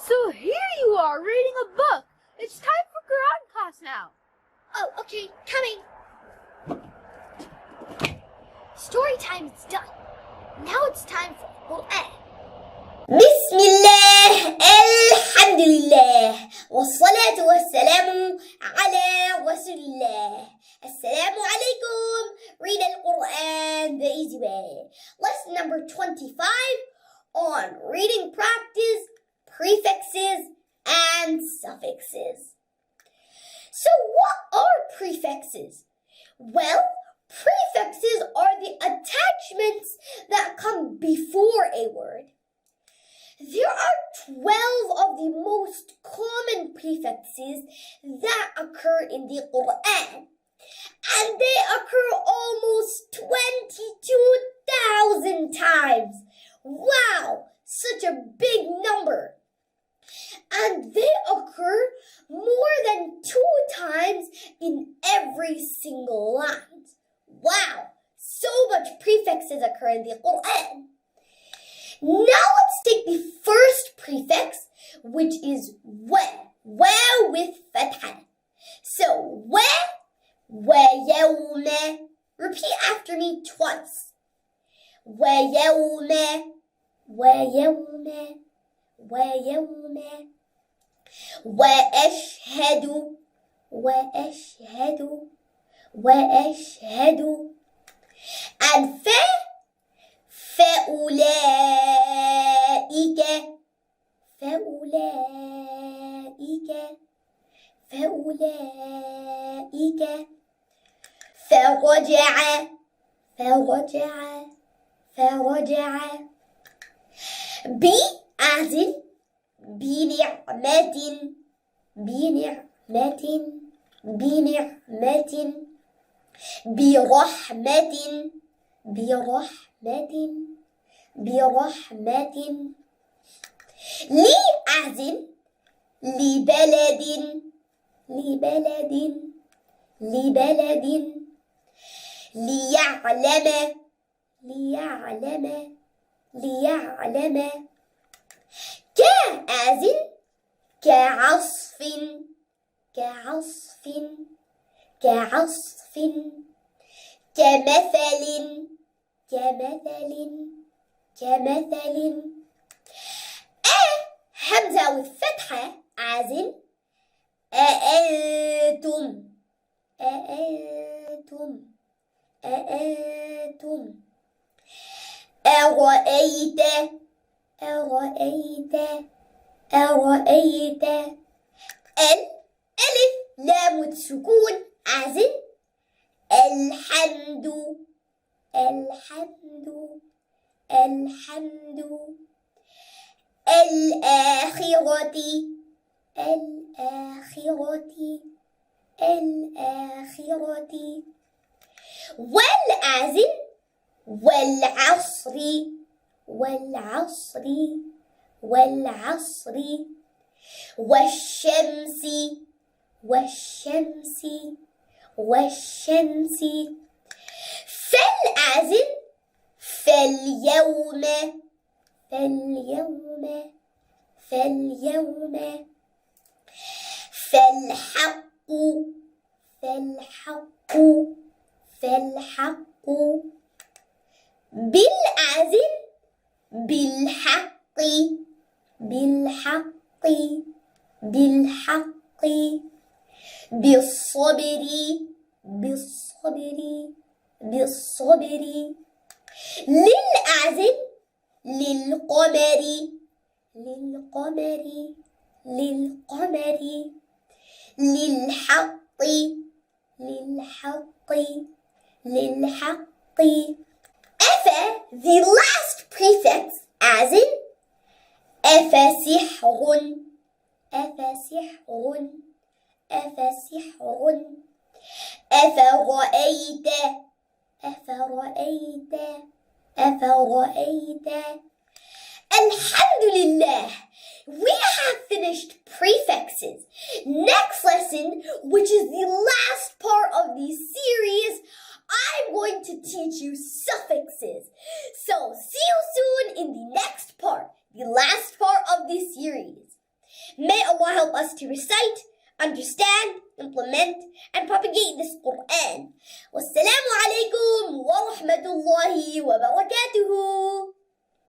So here you are reading a book. It's time for Quran class now. Oh, okay, coming. Story time is done. Now it's time for Quran. بسم الله الحمد لله والصلاة والسلام على رسول الله. Assalamu alaikum. Read Al-Quran the easy way. Lesson number 25 on reading practice, prefixes, and suffixes. So what are prefixes? Well, prefixes are the attachments that come before a word. There are 12 of the most common prefixes that occur in the Quran, and they occur almost 22,000 times. Wow, such a big number. And they occur more than 2 times in every single line. Wow, so much prefixes occur in the Quran. Now let's take the first prefix, which is wa. Wa with fatha. So wa yawma. Repeat after me twice. Wa yawma, wa yawma, wa yawma. Wa ashhadu, wa ashhadu, wa ashhadu. And فأولئك فأولئك فأولئك فرجع فرجع فرجع ب as in بنعمة بنعمة بنعمة برحمة برحمة برحمة لي as in لبلد لبلد لبلد ليعلم ليعلم ليعلم ك as in كعصف كعصف كعصف كمثل كمثل كمثل همزة with فتحة as in أأنتم أأنتم أأنتم أرأيت أرأيت أرأيت الألف لام السكون as in الحمد الحمد الحمد الآخرة الآخرة الآخرة as in والعصر والعصر والعصر والشمس والشمس والشمس as in فاليوم فاليوم فاليوم فالحق فالحق فالحق as in بالحق بالحق بالحق بالصبر بالصبر بالصبر as in للقمر للقمر للقمر للحق للحق للحق the last prefix as in أفسحر أفسحر أفسحر أفرأيت أفرأيت أفرأيت Alhamdulillah, we have finished prefixes. Next lesson, which is the last part of the series, I'm going to teach you suffixes. So see you soon in the next part, the last part of this series. us to recite, understand, implement, and propagate this Quran. Wassalamu alaikum wa rahmatullahi wa barakatuhu.